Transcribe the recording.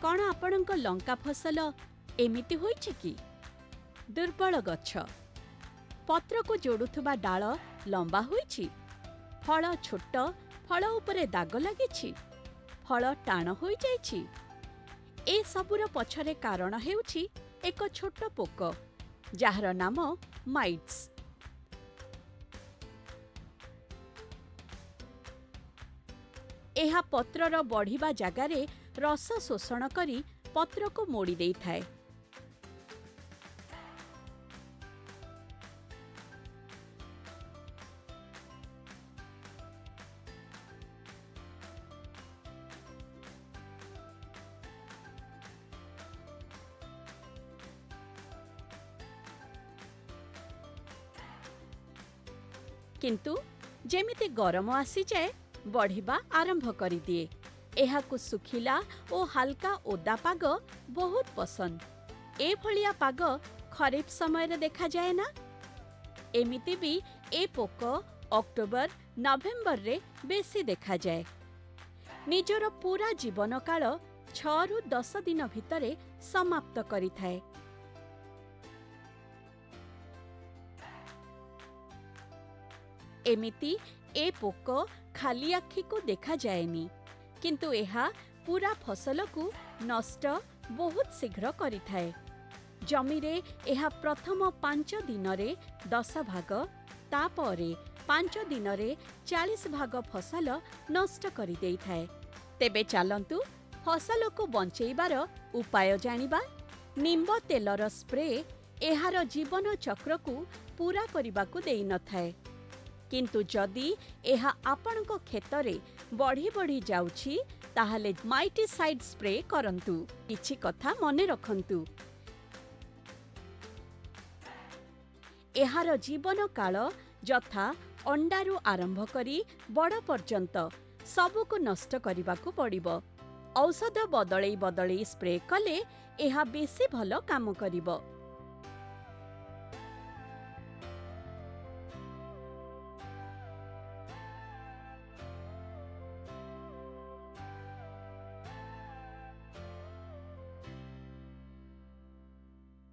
कौन आपणक लंका फसल एमिति होइछि कि? दुर्बल गछ, पत्र को जोड़ुथुबा डाल लंबा होइछि, फल छोट, फल उपरे दाग लागिछि, फल टाण होई जाइछि। ए सबुर पछरे कारण हेउछि एक छोट पोक जाହାର नाम माइट्स। एहा पत्रर बढ़िबा जागारे रस शोषण करी पत्र को मोड़ी देई थाए। किंतु जेमिति गरम आसी जाए बढ़िबा आरंभ करी दिए। एहाकु सुखिला और हल्का ओदा पाग बहुत पसंद। ए भलिया पाग खरीफ समय रे देखा जाए ना। एमिति भी ए पोक अक्टोबर नवेम्बर रे बेसी देखा जाए। निजर पूरा जीवन काल 6 रु 10 दिन भितरे समाप्त करी थाए। एमिति ए पोक खाली आखि को देखा जाएनी, किंतु एहा पूरा फसल को नष्ट बहुत शीघ्र करि थाए। जमी रे एहा प्रथम 5 दिन रे 10 भाग, तापरे 5 दिन रे 40 भाग फसल नष्ट करि देई थाए। तेबे चालंतु फसल को बंचेइबार उपाय जानिबा। निम्ब तेलर स्प्रे एहार जीवन चक्र को पूरा करिबाकु देई न थाए, किंतु जदि एहा आपणक खेतरे बढ़ी बढ़ी जाउछि ताहाले माइटिसाइड स्प्रे करंतु। किछि कथा मने रखंतु, एहार जीवन काल यथा अंडारू आरंभ करी बड़ पर्यंत सबको नष्ट करिबाकु पड़िबो। औषध बदलई बदलई स्प्रे कले एहा बेसी भलो काम करिबो।